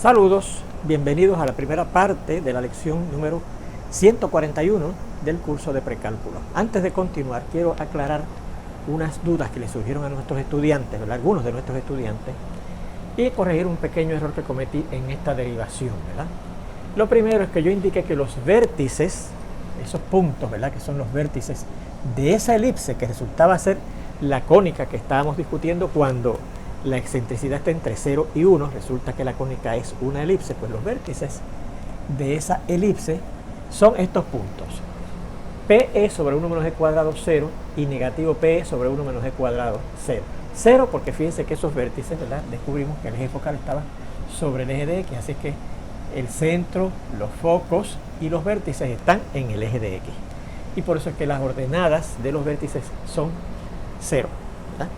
Saludos, bienvenidos a la primera parte de la lección número 141 del curso de precálculo. Antes de continuar, quiero aclarar unas dudas que le surgieron a nuestros estudiantes, ¿verdad? Algunos de nuestros estudiantes, y corregir un pequeño error que cometí en esta derivación, ¿verdad? Lo primero es que yo indiqué que los vértices, esos puntos, ¿verdad?, que son los vértices de esa elipse que resultaba ser la cónica que estábamos discutiendo cuando la excentricidad está entre 0 y 1, resulta que la cónica es una elipse, pues los vértices de esa elipse son estos puntos. PE sobre 1 menos e cuadrado 0 y negativo PE sobre 1 menos e cuadrado 0. 0 porque fíjense que esos vértices, ¿verdad?, descubrimos que el eje focal estaba sobre el eje de X, así que el centro, los focos y los vértices están en el eje de X. Y por eso es que las ordenadas de los vértices son 0, ¿verdad?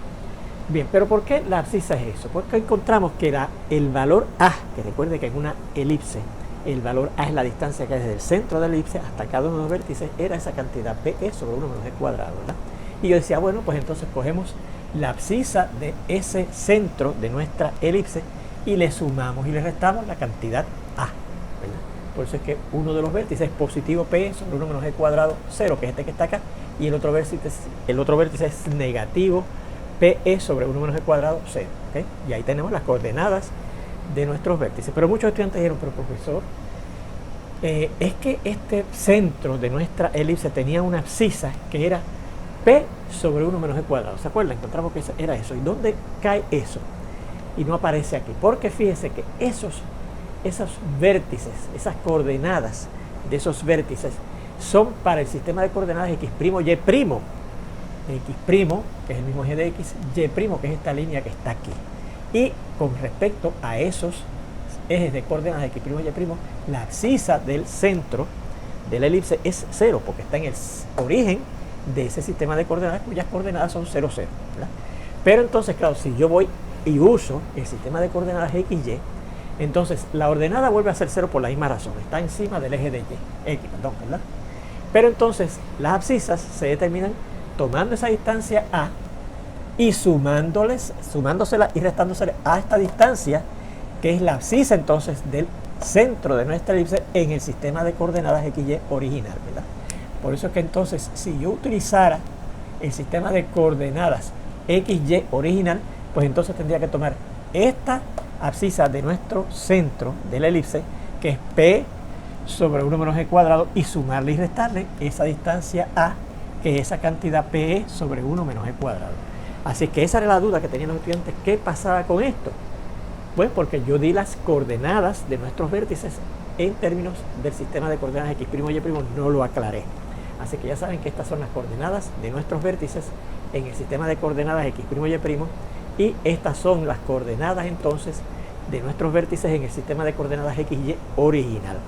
Bien, pero ¿por qué la abscisa es eso? Porque encontramos que el valor A, que recuerde que en una elipse el valor A es la distancia que hay desde el centro de la elipse hasta cada uno de los vértices, era esa cantidad PE sobre 1 menos e cuadrado, ¿verdad? Y yo decía, bueno, pues entonces cogemos la abscisa de ese centro de nuestra elipse y le sumamos y le restamos la cantidad A, ¿verdad? Por eso es que uno de los vértices es positivo PE sobre 1 menos e cuadrado 0, que es este que está acá, y el otro vértice es negativo PE sobre 1 menos e cuadrado 0, ¿okay? Y ahí tenemos las coordenadas de nuestros vértices. Pero muchos estudiantes dijeron, pero profesor, es que este centro de nuestra elipse tenía una abscisa que era P sobre 1 menos e cuadrado. ¿Se acuerdan? Encontramos que era eso. ¿Y dónde cae eso? Y no aparece aquí. Porque fíjense que esos vértices, esas coordenadas de esos vértices son para el sistema de coordenadas X', Y'. X', que es el mismo eje de X, Y', que es esta línea que está aquí. Y con respecto a esos ejes de coordenadas X', Y', la abscisa del centro de la elipse es 0, porque está en el origen de ese sistema de coordenadas cuyas coordenadas son 0, 0, ¿verdad? Pero entonces, claro, si yo voy y uso el sistema de coordenadas X, Y, entonces la ordenada vuelve a ser 0 por la misma razón, está encima del eje de X, ¿verdad? Pero entonces las abscisas se determinan tomando esa distancia A y sumándosela y restándosela a esta distancia, que es la abscisa entonces del centro de nuestra elipse en el sistema de coordenadas XY original, ¿verdad? Por eso es que entonces, si yo utilizara el sistema de coordenadas XY original, pues entonces tendría que tomar esta abscisa de nuestro centro de la elipse, que es P sobre 1 menos e cuadrado, y sumarle y restarle esa distancia A, que es esa cantidad PE sobre 1 menos e cuadrado. Así que esa era la duda que tenían los estudiantes. ¿Qué pasaba con esto? Pues porque yo di las coordenadas de nuestros vértices en términos del sistema de coordenadas X', Y', no lo aclaré. Así que ya saben que estas son las coordenadas de nuestros vértices en el sistema de coordenadas X', Y', y estas son las coordenadas entonces de nuestros vértices en el sistema de coordenadas XY original.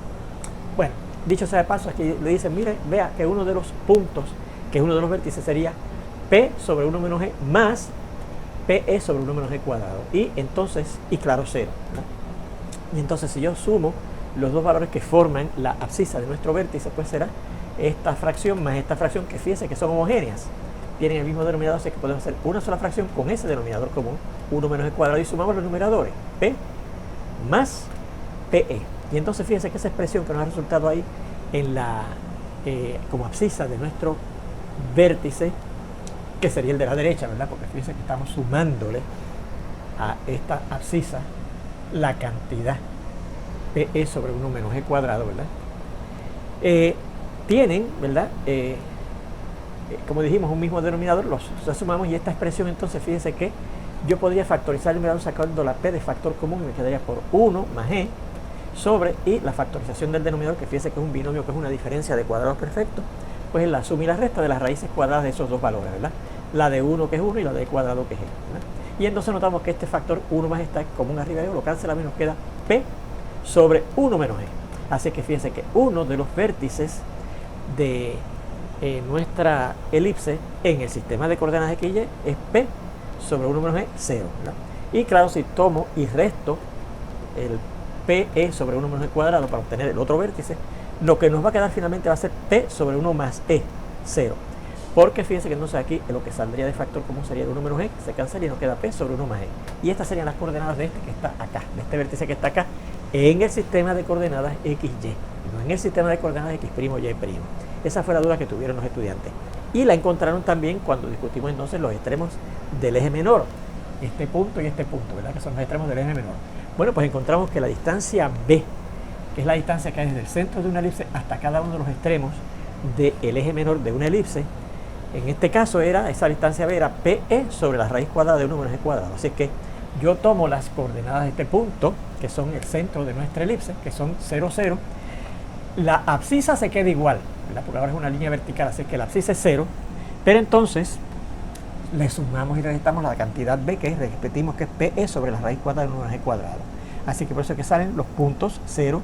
Bueno, dicho sea de paso, aquí le dicen, mire, vea que uno de los puntos, que es uno de los vértices, sería P sobre 1 menos E más PE sobre 1 menos E cuadrado. Y entonces, y claro, 0, ¿verdad? Y entonces si yo sumo los dos valores que forman la abscisa de nuestro vértice, pues será esta fracción más esta fracción, que fíjense que son homogéneas, tienen el mismo denominador, así que podemos hacer una sola fracción con ese denominador común, 1 menos E cuadrado, y sumamos los numeradores, P más PE. Y entonces fíjense que esa expresión que nos ha resultado ahí en la como abscisa de nuestro vértice, que sería el de la derecha, ¿verdad? Porque fíjense que estamos sumándole a esta abscisa la cantidad PE sobre 1 menos E cuadrado, ¿verdad? Tienen, ¿verdad? Como dijimos, un mismo denominador, los sumamos, y esta expresión entonces, fíjense que yo podría factorizar el numerador sacando la P de factor común y me quedaría por 1 más E sobre, y la factorización del denominador, que fíjense que es un binomio, que es una diferencia de cuadrados perfectos, pues es la suma y la resta de las raíces cuadradas de esos dos valores, ¿verdad? La de 1, que es 1, y la de cuadrado, que es E, ¿verdad? Y entonces notamos que este factor 1 más está común arriba de E, lo cancelamos y nos queda P sobre 1 menos E. Así que fíjense que uno de los vértices de nuestra elipse en el sistema de coordenadas XY es P sobre 1 menos E, 0, ¿verdad? Y claro, si tomo y resto el PE sobre 1 menos E cuadrado para obtener el otro vértice, lo que nos va a quedar finalmente va a ser P sobre 1 más E, 0. Porque fíjense que entonces aquí lo que saldría de factor común sería de 1 menos E, se cancela y nos queda P sobre 1 más E. Y estas serían las coordenadas de este que está acá, de este vértice que está acá, en el sistema de coordenadas XY, no en el sistema de coordenadas X', Y'. Esa fue la duda que tuvieron los estudiantes. Y la encontraron también cuando discutimos entonces los extremos del eje menor, este punto y este punto, ¿verdad? Que son los extremos del eje menor. Bueno, pues encontramos que la distancia B, que es la distancia que hay desde el centro de una elipse hasta cada uno de los extremos del eje menor de una elipse, en este caso esa distancia B era PE sobre la raíz cuadrada de 1 menos E cuadrado. Así que yo tomo las coordenadas de este punto, que son el centro de nuestra elipse, que son 0, 0. La abscisa se queda igual, ¿verdad? Porque ahora es una línea vertical, así que la abscisa es 0. Pero entonces le sumamos y le restamos la cantidad B, que repetimos que es PE sobre la raíz cuadrada de 1 menos E cuadrado. Así que por eso es que salen los puntos 0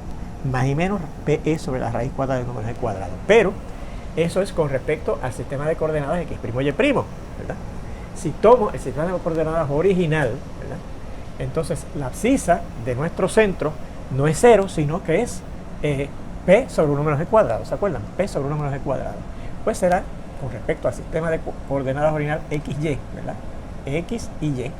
más y menos PE sobre la raíz cuadrada de 1 menos E cuadrado. Pero eso es con respecto al sistema de coordenadas X', Y', ¿verdad? Si tomo el sistema de coordenadas original, ¿verdad? Entonces la abscisa de nuestro centro no es 0, sino que es P sobre 1 menos E cuadrado. ¿Se acuerdan? P sobre 1 menos E cuadrado. Pues será con respecto al sistema de coordenadas original XY, ¿verdad? X y Y.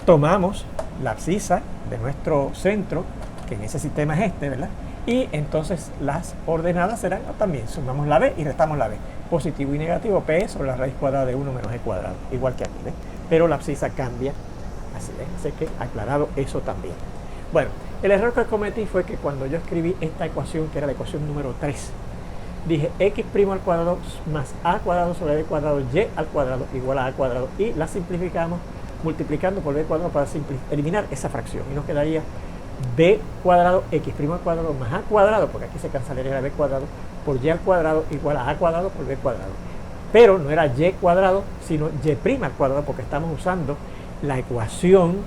Tomamos la abscisa de nuestro centro, que en ese sistema es este, ¿verdad? Y entonces las ordenadas serán también, sumamos la B y restamos la B. Positivo y negativo, P sobre la raíz cuadrada de 1 menos E cuadrado, igual que aquí, ¿ves? Pero la abscisa cambia, así, ¿ves? Así que aclarado eso también. Bueno, el error que cometí fue que cuando yo escribí esta ecuación, que era la ecuación número 3, dije x' al cuadrado más a cuadrado sobre b cuadrado y al cuadrado igual a cuadrado, y la simplificamos multiplicando por b cuadrado para eliminar esa fracción, y nos quedaría b cuadrado x' al cuadrado más a cuadrado, porque aquí se cancelaría b cuadrado, por y al cuadrado igual a cuadrado por b cuadrado. Pero no era y cuadrado, sino y' al cuadrado, porque estamos usando la ecuación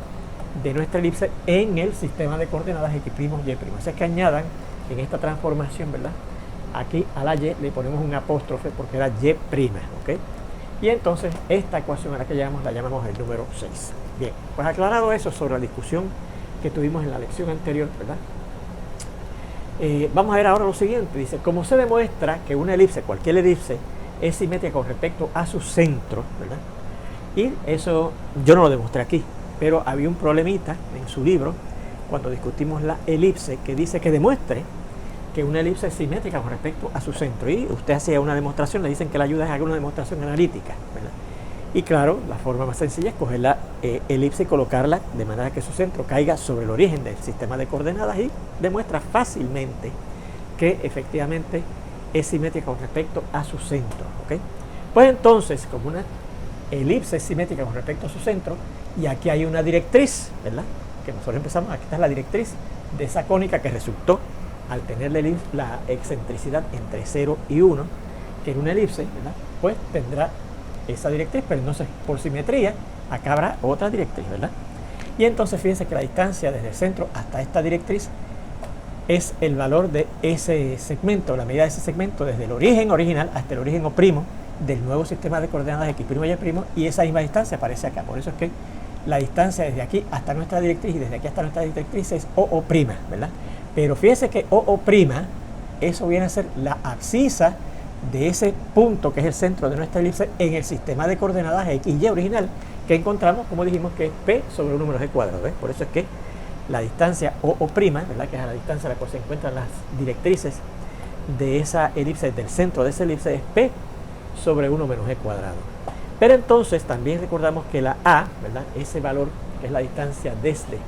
de nuestra elipse en el sistema de coordenadas x', y'. Así es que añadan en esta transformación, ¿verdad? Aquí a la y le ponemos un apóstrofe porque era y', ¿ok? Y entonces esta ecuación a la que la llamamos el número 6. Bien, pues aclarado eso sobre la discusión que tuvimos en la lección anterior, ¿verdad? Vamos a ver ahora lo siguiente. Dice, como se demuestra que una elipse, cualquier elipse, es simétrica con respecto a su centro, ¿verdad? Y eso yo no lo demostré aquí, pero había un problemita en su libro cuando discutimos la elipse que dice que demuestre que una elipse es simétrica con respecto a su centro. Y usted hacía una demostración, le dicen que la ayuda es a hacer una demostración analítica, ¿verdad? Y claro, la forma más sencilla es coger la elipse y colocarla de manera que su centro caiga sobre el origen del sistema de coordenadas y demuestra fácilmente que efectivamente es simétrica con respecto a su centro, ¿ok? Pues entonces, como una elipse es simétrica con respecto a su centro, y aquí hay una directriz, ¿verdad? Que nosotros empezamos, aquí está la directriz de esa cónica que resultó al tener la excentricidad entre 0 y 1, que en una elipse, ¿verdad? Pues tendrá esa directriz, pero entonces por simetría acá habrá otra directriz, ¿verdad? Y entonces fíjense que la distancia desde el centro hasta esta directriz es el valor de ese segmento, la medida de ese segmento desde el origen original hasta el origen O' del nuevo sistema de coordenadas x', y esa misma distancia aparece acá. Por eso es que la distancia desde aquí hasta nuestra directriz y desde aquí hasta nuestra directriz es O', ¿verdad? Pero fíjense que O', eso viene a ser la abscisa de ese punto que es el centro de nuestra elipse en el sistema de coordenadas x y original, que encontramos, como dijimos, que es P sobre 1 menos E cuadrado, ¿ves? Por eso es que la distancia O', ¿verdad? Que es la distancia a la cual se encuentran las directrices de esa elipse, del centro de esa elipse, es P sobre 1 menos E cuadrado. Pero entonces también recordamos que la A, ¿verdad? Ese valor que es la distancia desde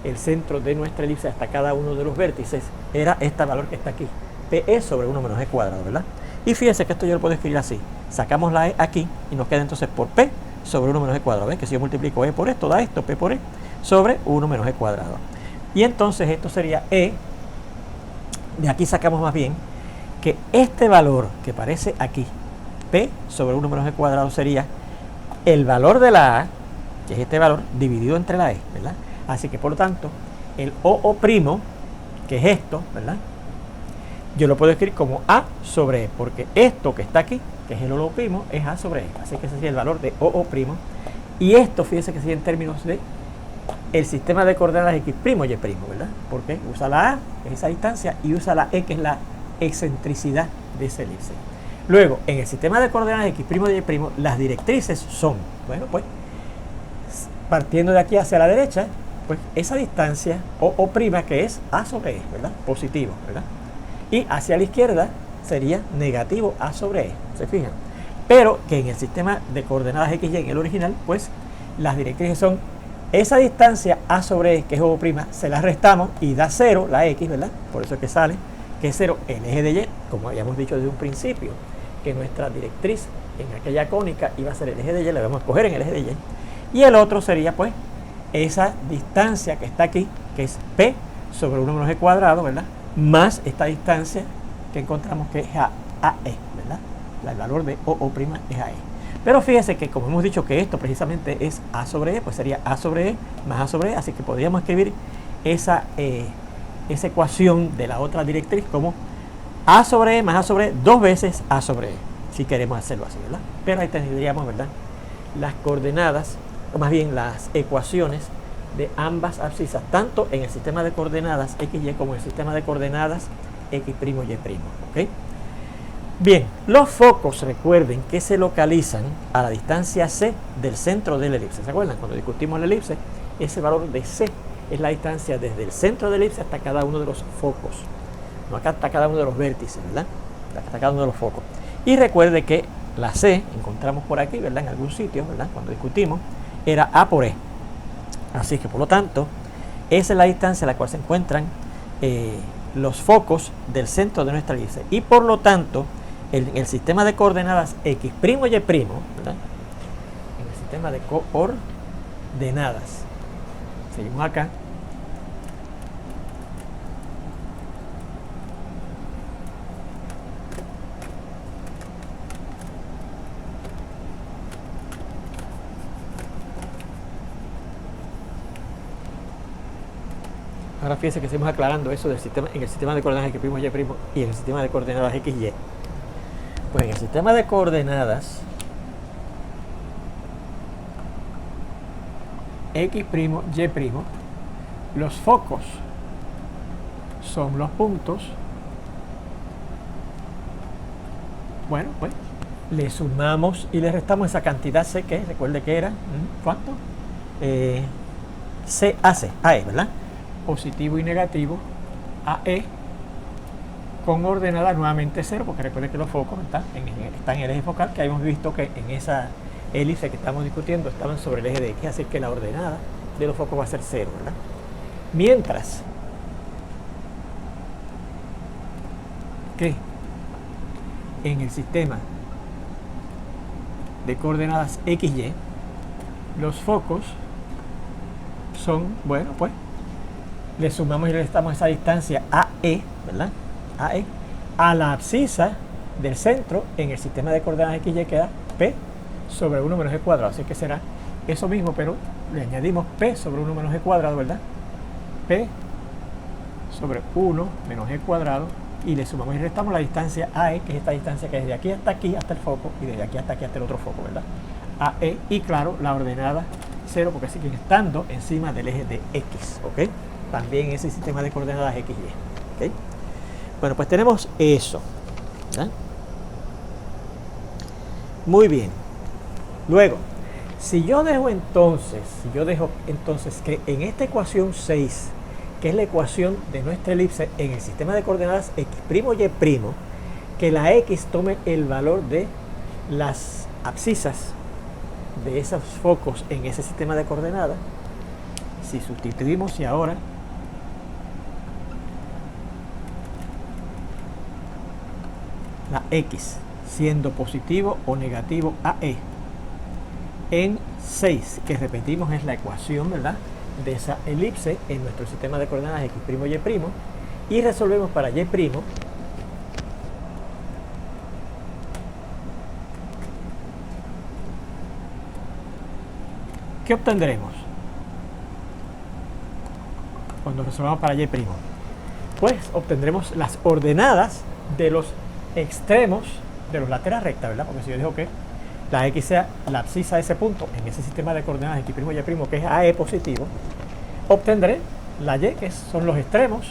el centro de nuestra elipse hasta cada uno de los vértices, era este valor que está aquí, PE sobre 1 menos E cuadrado, ¿verdad? Y fíjense que esto yo lo puedo escribir así, sacamos la E aquí y nos queda entonces por P sobre 1 menos E cuadrado, ¿ves? Que si yo multiplico E por esto, da esto, P por E sobre 1 menos E cuadrado. Y entonces esto sería E, de aquí sacamos más bien que este valor que aparece aquí, P sobre 1 menos E cuadrado, sería el valor de la A, que es este valor, dividido entre la E, ¿verdad? Así que por lo tanto, el O', que es esto, ¿verdad? Yo lo puedo escribir como A sobre E, porque esto que está aquí, que es el O', es A sobre E. Así que ese sería el valor de O'. Y esto, fíjense que sería en términos de el sistema de coordenadas x', y', ¿verdad? Porque usa la A, que es esa distancia, y usa la E, que es la excentricidad de esa elipse. Luego, en el sistema de coordenadas x', y', las directrices son, bueno, pues, partiendo de aquí hacia la derecha, pues esa distancia o' que es A sobre E, ¿verdad? Positivo, ¿verdad? Y hacia la izquierda sería negativo A sobre E, ¿se fijan? Pero que en el sistema de coordenadas XY, en el original, pues las directrices son esa distancia A sobre E, que es O', se la restamos y da 0, la X, ¿verdad? Por eso es que sale que es 0 el eje de Y, como habíamos dicho desde un principio, que nuestra directriz en aquella cónica iba a ser el eje de Y, la vamos a coger en el eje de Y. Y el otro sería, pues, esa distancia que está aquí, que es P sobre 1 menos E cuadrado, ¿verdad? Más esta distancia que encontramos que es AE, ¿verdad? El valor de O' es AE. Pero fíjese que como hemos dicho que esto precisamente es A sobre E, pues sería A sobre E más A sobre E, así que podríamos escribir esa ecuación de la otra directriz como A sobre E más A sobre E, 2 veces A sobre E, si queremos hacerlo así, ¿verdad? Pero ahí tendríamos, ¿verdad?, las coordenadas, o más bien las ecuaciones de ambas abscisas, tanto en el sistema de coordenadas XY como en el sistema de coordenadas X', Y', ¿ok? Bien, los focos, recuerden que se localizan a la distancia C del centro de la elipse. ¿Se acuerdan? Cuando discutimos la elipse, ese valor de C es la distancia desde el centro de la elipse hasta cada uno de los focos. No acá hasta cada uno de los vértices, ¿verdad? Hasta cada uno de los focos. Y recuerde que la C, encontramos por aquí, ¿verdad?, en algún sitio, ¿verdad?, cuando discutimos, era A por E. Así que, por lo tanto, esa es la distancia a la cual se encuentran los focos del centro de nuestra elipse. Y por lo tanto, en el sistema de coordenadas X', Y', ¿verdad?, en el sistema de coordenadas, seguimos acá, ahora fíjense que seguimos aclarando eso del sistema, en el sistema de coordenadas X', Y', y en el sistema de coordenadas XY. Pues en el sistema de coordenadas X', Y', los focos son los puntos. Bueno, pues le sumamos y le restamos esa cantidad C que recuerde que era, ¿cuánto? C, AC, AE, ¿verdad? Positivo y negativo, AE, con ordenada nuevamente 0, porque recuerden que los focos están en el eje focal, que habíamos visto que en esa elipse que estamos discutiendo estaban sobre el eje de X, así que la ordenada de los focos va a ser 0, ¿verdad? Mientras que en el sistema de coordenadas XY, los focos son, bueno, pues le sumamos y le restamos esa distancia AE, ¿verdad?, AE, a la abscisa del centro en el sistema de coordenadas XY queda P sobre 1 menos E cuadrado, así que será eso mismo, pero le añadimos P sobre 1 menos E cuadrado, ¿verdad? P sobre 1 menos E cuadrado, y le sumamos y restamos la distancia AE, que es esta distancia que es de aquí hasta aquí hasta el foco, y desde aquí hasta aquí hasta el otro foco, ¿verdad? AE, y claro, la ordenada 0, porque siguen estando encima del eje de X, ¿ok? También ese sistema de coordenadas XY, ¿ok? Bueno, pues tenemos eso, ¿verdad? Muy bien. Luego, si yo dejo entonces que en esta ecuación 6, que es la ecuación de nuestra elipse en el sistema de coordenadas X', Y', que la X tome el valor de las abscisas de esos focos en ese sistema de coordenadas, si sustituimos y ahora la X siendo positivo o negativo AE en 6, que repetimos es la ecuación, ¿verdad?, de esa elipse en nuestro sistema de coordenadas X', Y', y resolvemos para Y', ¿qué obtendremos cuando resolvamos para Y'? Pues obtendremos las ordenadas de los extremos de los laterales rectas, ¿verdad? Porque si yo digo que la X sea la abscisa de ese punto en ese sistema de coordenadas X', Y', que es AE positivo, obtendré la Y, que son los extremos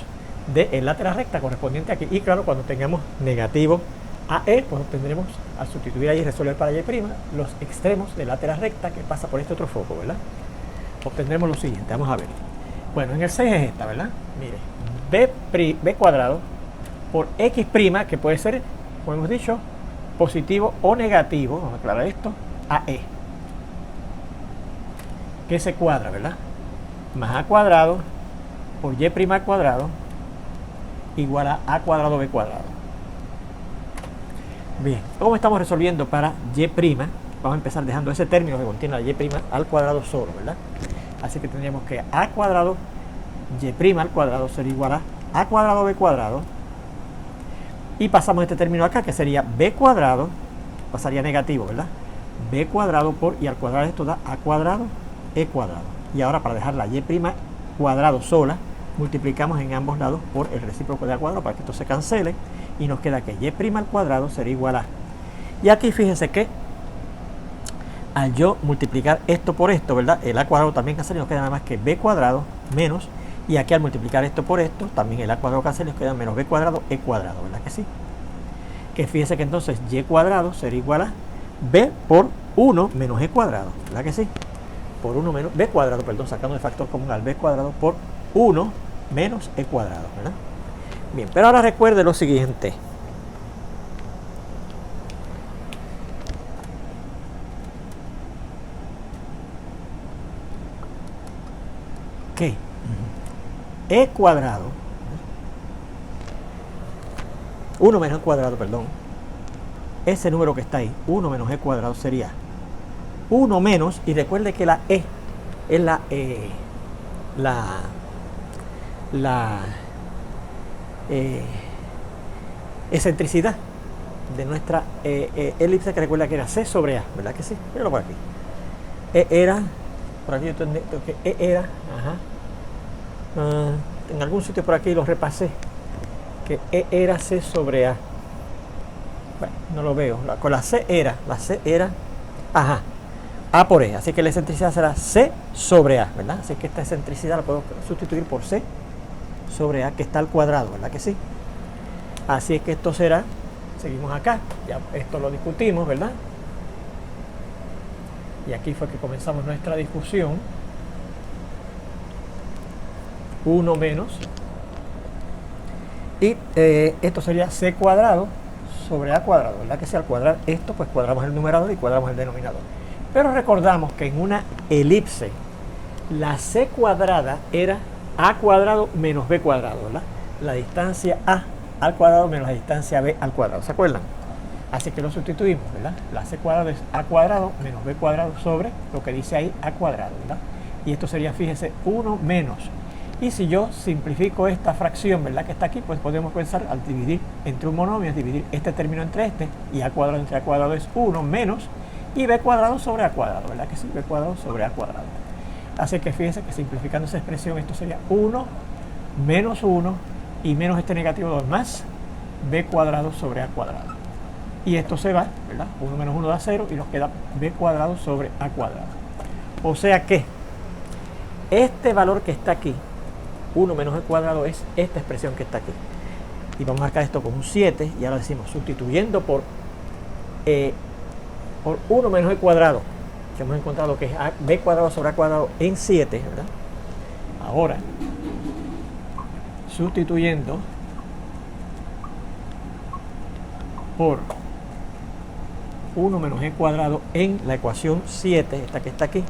del lateral recta correspondiente aquí. Y claro, cuando tengamos negativo AE, pues obtendremos, al sustituir ahí y resolver para Y', los extremos del lateral recta que pasa por este otro foco, ¿verdad? Obtendremos lo siguiente, vamos a ver. Bueno, en el 6 es esta, ¿verdad? Mire, b cuadrado por x', que puede ser, como hemos dicho, positivo o negativo, vamos a aclarar esto, a e, que se cuadra, ¿verdad? Más a cuadrado por y' al cuadrado igual a cuadrado b cuadrado. Bien, ¿cómo estamos resolviendo para y'? Vamos a empezar dejando ese término que contiene la y' al cuadrado solo, ¿verdad? Así que tendríamos que a cuadrado y' al cuadrado sería igual a cuadrado b cuadrado. Y pasamos este término acá, que sería b cuadrado, pasaría negativo, ¿verdad? B cuadrado por, y al cuadrado esto da a cuadrado e cuadrado. Y ahora para dejar la y' cuadrado sola, multiplicamos en ambos lados por el recíproco de a cuadrado para que esto se cancele. Y nos queda que y' al cuadrado sería igual a. Y aquí fíjense que al yo multiplicar esto por esto, ¿verdad? El a cuadrado también cancela y nos queda nada más que b cuadrado menos. Y aquí al multiplicar esto por esto, también el a cuadrado cancela y nos queda menos b cuadrado e cuadrado, ¿verdad que sí? Que fíjense que entonces y cuadrado sería igual a b por 1 menos e cuadrado, ¿verdad que sí? Por 1 menos b cuadrado, perdón, sacando el factor común al b cuadrado por 1 menos e cuadrado, ¿verdad? Bien, pero ahora recuerde lo siguiente. Que e cuadrado, 1 menos e cuadrado, perdón, ese número que está ahí, 1 menos e cuadrado sería 1 menos, y recuerde que la e es la excentricidad de nuestra elipse, que recuerda que era c sobre a, ¿verdad que sí? Míralo por aquí. Era, por aquí yo tengo que era, en algún sitio por aquí lo repasé, que era c sobre a. Bueno, no lo veo. Con la c era, a por e, así que la excentricidad será c sobre a, ¿verdad? Así que esta excentricidad la puedo sustituir por c sobre a, que está al cuadrado, ¿verdad que sí? Así es que esto será, seguimos acá, ya esto lo discutimos, ¿verdad? Y aquí fue que comenzamos nuestra discusión. 1 menos, y esto sería c cuadrado sobre a cuadrado, ¿verdad que si al cuadrar esto, pues cuadramos el numerador y cuadramos el denominador? Pero recordamos que en una elipse la c cuadrada era a cuadrado menos b cuadrado, ¿verdad? La distancia a al cuadrado menos la distancia b al cuadrado, ¿se acuerdan? Así que lo sustituimos, ¿verdad? La c cuadrado es a cuadrado menos b cuadrado sobre lo que dice ahí a cuadrado, ¿verdad? Y esto sería, fíjense, 1 menos. Y si yo simplifico esta fracción, ¿verdad?, que está aquí, pues podemos pensar al dividir entre un monomio, es dividir este término entre este, y a cuadrado entre a cuadrado es 1 menos, y b cuadrado sobre a cuadrado, ¿verdad que sí? B cuadrado sobre a cuadrado. Así que fíjense que simplificando esa expresión, esto sería 1 menos 1, y menos este negativo 2 más b cuadrado sobre a cuadrado. Y esto se va, ¿verdad? 1 menos 1 da 0, y nos queda b cuadrado sobre a cuadrado. O sea que este valor que está aquí, 1 menos e cuadrado, es esta expresión que está aquí. Y vamos a marcar esto con un 7, y ahora decimos, sustituyendo por 1 menos e cuadrado, que hemos encontrado que es b cuadrado sobre a cuadrado en 7, ¿verdad? Ahora, sustituyendo por 1 menos e cuadrado en la ecuación 7, esta que está aquí,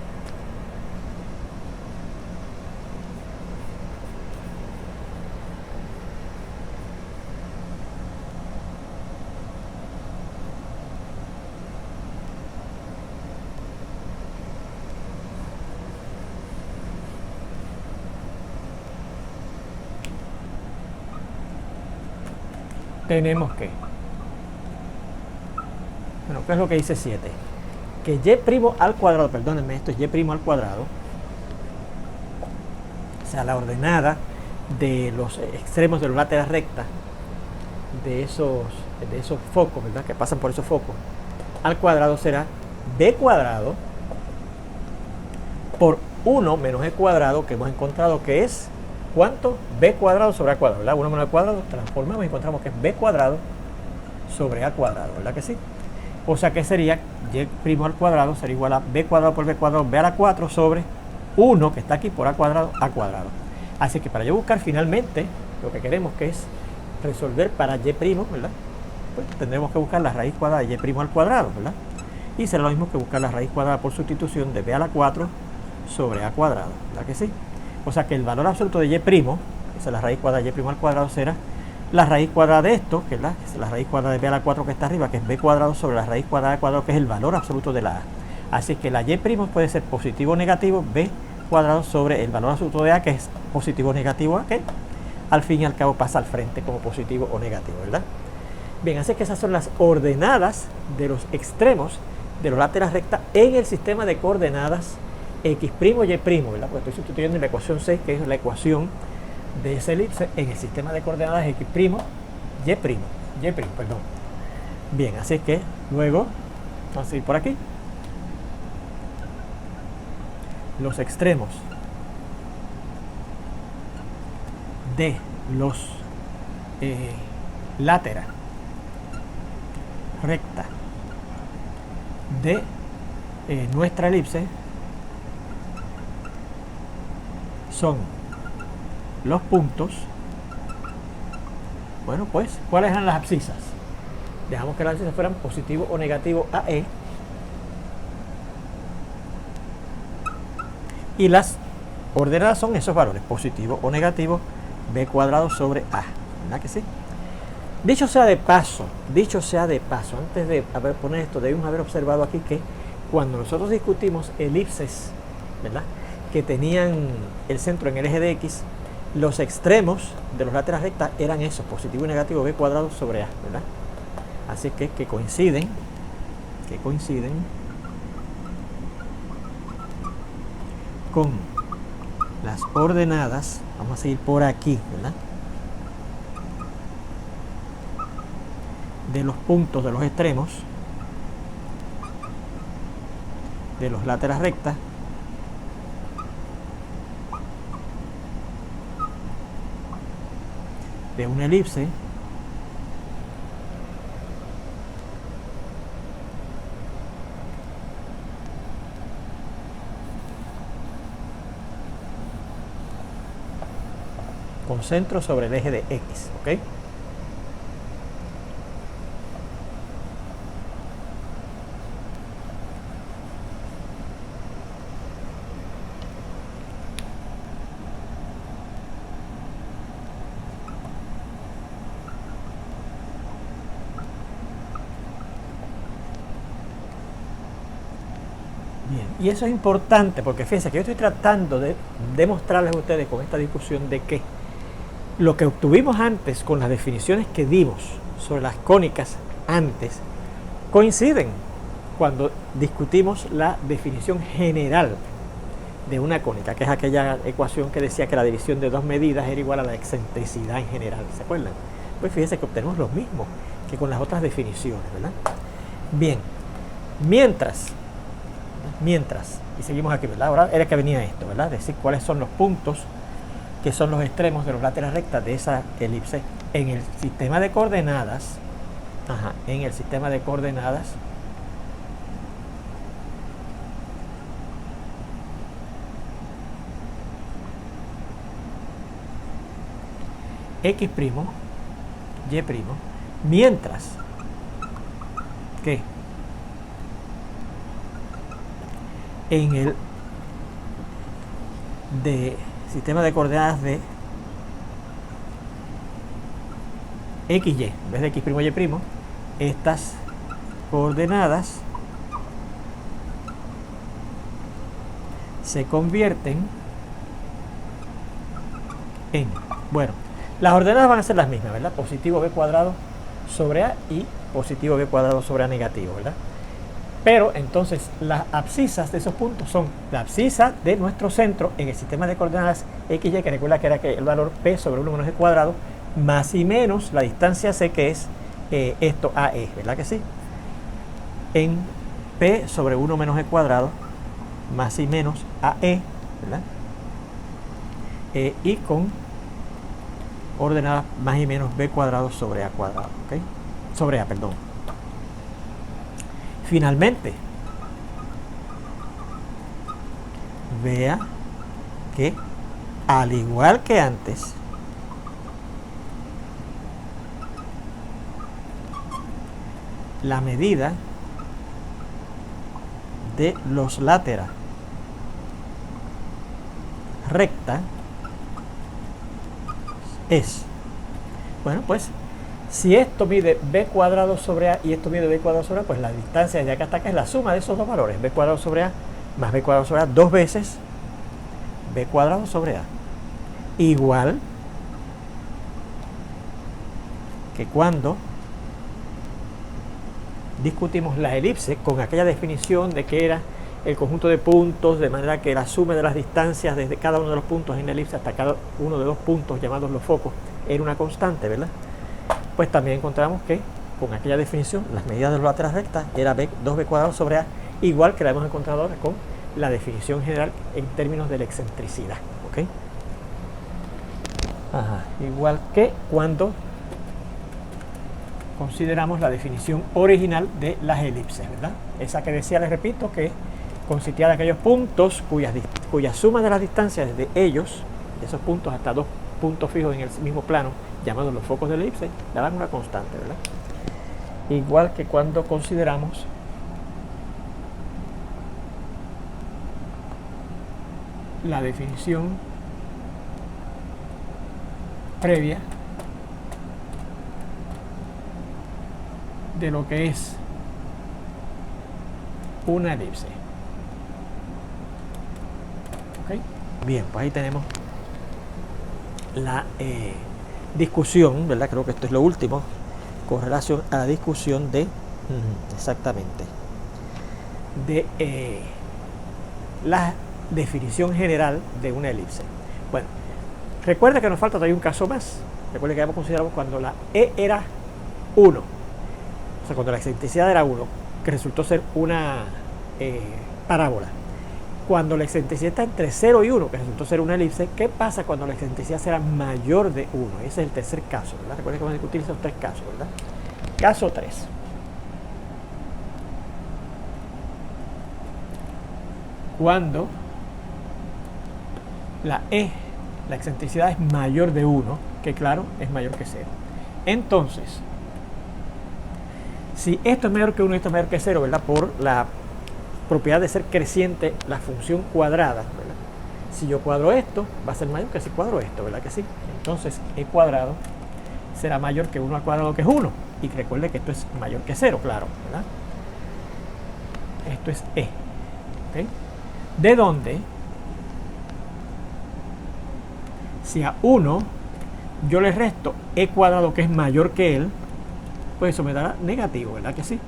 tenemos que, bueno, ¿qué es lo que dice 7? Que y' al cuadrado, perdónenme, esto es y' al cuadrado, o sea, la ordenada de los extremos de los laterales rectas de esos focos, ¿verdad?, que pasan por esos focos, al cuadrado será b cuadrado por 1 menos e cuadrado, que hemos encontrado que es, ¿cuánto? B cuadrado sobre a cuadrado, ¿verdad? 1 menos e cuadrado, transformamos y encontramos que es b cuadrado sobre a cuadrado, ¿verdad que sí? O sea que sería y' al cuadrado sería igual a b cuadrado por b cuadrado, b a la 4 sobre 1, que está aquí, por a cuadrado, Así que para yo buscar finalmente lo que queremos, que es resolver para y', ¿verdad? Pues tendremos que buscar la raíz cuadrada de y' al cuadrado, ¿verdad? Y será lo mismo que buscar la raíz cuadrada por sustitución de b a la 4 sobre a cuadrado, ¿verdad que sí? O sea que el valor absoluto de y', esa es la raíz cuadrada de y' al cuadrado, será la raíz cuadrada de esto, que es la raíz cuadrada de b a la 4 que está arriba, que es b cuadrado sobre la raíz cuadrada de cuadrado, que es el valor absoluto de la a. Así que la y' puede ser positivo o negativo, b cuadrado sobre el valor absoluto de a, que es positivo o negativo a, que al fin y al cabo pasa al frente como positivo o negativo, ¿verdad? Bien, así que esas son las ordenadas de los extremos de los láteras rectas en el sistema de coordenadas x', y', ¿verdad? Porque estoy sustituyendo en la ecuación 6, que es la ecuación de esa elipse en el sistema de coordenadas x', y', perdón. Bien, así que luego vamos a ir por aquí. Los extremos de los láteras recta de nuestra elipse son los puntos. Bueno, pues, ¿cuáles eran las abscisas? Dejamos que las abscisas fueran positivo o negativo a e, y las ordenadas son esos valores, positivo o negativo, b cuadrado sobre a, ¿verdad que sí? Dicho sea de paso, antes de poner esto, debemos haber observado aquí que cuando nosotros discutimos elipses, ¿verdad?, que tenían el centro en el eje de x, los extremos de los láteras rectas eran esos, positivo y negativo, b cuadrado sobre a, ¿verdad? Así que coinciden con las ordenadas. Vamos a seguir por aquí, ¿verdad?, de los puntos de los extremos de los láteras rectas de una elipse con centro sobre el eje de x, ¿ok? Bien, y eso es importante porque fíjense que yo estoy tratando de demostrarles a ustedes con esta discusión de que lo que obtuvimos antes con las definiciones que dimos sobre las cónicas antes coinciden cuando discutimos la definición general de una cónica, que es aquella ecuación que decía que la división de dos medidas era igual a la excentricidad en general, ¿se acuerdan? Pues fíjense que obtenemos lo mismo que con las otras definiciones, ¿verdad? Bien, mientras, y seguimos aquí, ¿verdad? Ahora era que venía esto, ¿verdad? Decir cuáles son los puntos que son los extremos de los láteras rectas de esa elipse en el sistema de coordenadas, x', y', mientras que en el sistema de coordenadas de x, y, en vez de x', y', estas coordenadas se convierten en, bueno, las ordenadas van a ser las mismas, ¿verdad? Positivo b cuadrado sobre a y positivo b cuadrado sobre a negativo, ¿verdad? Pero entonces las abscisas de esos puntos son la abscisa de nuestro centro en el sistema de coordenadas x, y, que recuerda que era que el valor p sobre 1 menos e cuadrado, más y menos la distancia c, que es esto AE, ¿verdad que sí? En p sobre 1 menos e cuadrado, más y menos AE, ¿verdad? Y con ordenadas más y menos b cuadrado sobre a cuadrado, ¿ok? Sobre a, perdón. Finalmente, vea que al igual que antes, la medida de los laterales recta es, bueno, pues si esto mide b cuadrado sobre a y esto mide b cuadrado sobre a, pues la distancia desde acá hasta acá es la suma de esos dos valores, b cuadrado sobre a más b cuadrado sobre a, dos veces b cuadrado sobre a, igual que cuando discutimos la elipse con aquella definición de que era el conjunto de puntos, de manera que la suma de las distancias desde cada uno de los puntos en la elipse hasta cada uno de los puntos llamados los focos era una constante, ¿verdad? Pues también encontramos que con aquella definición las medidas de los laterales rectas era 2b cuadrado sobre a, igual que la hemos encontrado ahora con la definición general en términos de la excentricidad, ¿ok? Ajá, igual que cuando consideramos la definición original de las elipses, ¿verdad? Esa que decía, les repito, que consistía de aquellos puntos cuya suma de las distancias de ellos, de esos puntos hasta dos puntos fijos en el mismo plano, llamados los focos de la elipse, daban una constante, ¿verdad? Igual que cuando consideramos la definición previa de lo que es una elipse. ¿Okay? Bien, pues ahí tenemos la discusión, ¿verdad? Creo que esto es lo último con relación a la discusión de exactamente de la definición general de una elipse. Bueno, recuerda que nos falta todavía un caso más. Recuerda que habíamos considerado cuando la E era 1, o sea, cuando la excentricidad era 1, que resultó ser una parábola. Cuando la excentricidad está entre 0 y 1, que resultó ser una elipse, ¿qué pasa cuando la excentricidad será mayor de 1? Ese es el tercer caso, ¿verdad? Recuerden que vamos a discutir esos tres casos, ¿verdad? Caso 3. Cuando la excentricidad es mayor de 1, que claro, es mayor que 0. Entonces, si esto es mayor que 1 y esto es mayor que 0, ¿verdad? Por la propiedad de ser creciente la función cuadrada, ¿verdad? Si yo cuadro esto, va a ser mayor que si cuadro esto, ¿verdad que sí? Entonces, e cuadrado será mayor que 1 al cuadrado, que es 1. Y recuerde que esto es mayor que 0, claro, ¿verdad? Esto es e. ¿Okay? ¿De dónde? Si a 1 yo le resto e cuadrado, que es mayor que él, pues eso me dará negativo, ¿verdad que sí?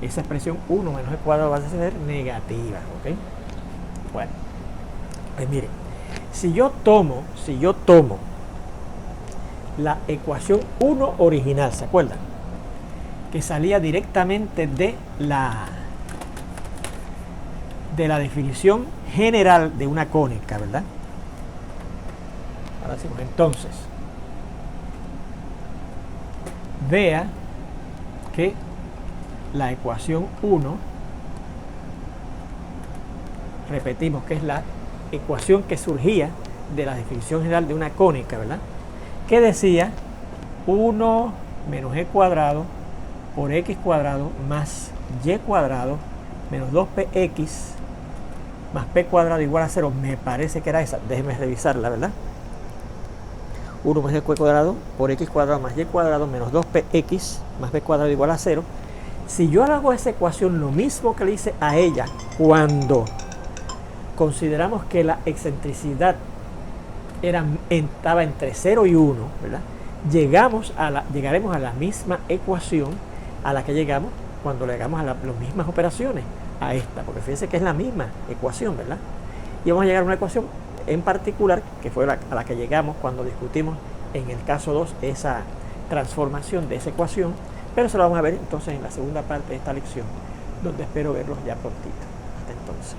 Esa expresión 1 menos e cuadrado va a ser negativa, ¿ok? Bueno, pues miren, si yo tomo la ecuación 1 original, ¿se acuerdan? Que salía directamente de la definición general de una cónica, ¿verdad? Ahora decimos entonces, vea que la ecuación 1, repetimos que es la ecuación que surgía de la definición general de una cónica, ¿verdad? Que decía 1 menos e cuadrado por x cuadrado más y cuadrado menos 2px más p cuadrado igual a 0. Me parece que era esa, déjenme revisarla, ¿verdad? 1 más e cuadrado por x cuadrado más y cuadrado menos 2px más b cuadrado igual a 0. Si yo hago esa ecuación lo mismo que le hice a ella cuando consideramos que la excentricidad estaba entre 0 y 1, ¿verdad? Llegaremos a la misma ecuación a la que llegamos cuando le hagamos a las mismas operaciones a esta, porque fíjense que es la misma ecuación, ¿verdad? Y vamos a llegar a una ecuación en particular que fue a la que llegamos cuando discutimos en el caso 2 esa transformación de esa ecuación, pero se lo vamos a ver entonces en la segunda parte de esta lección, donde espero verlos ya prontito. Hasta entonces.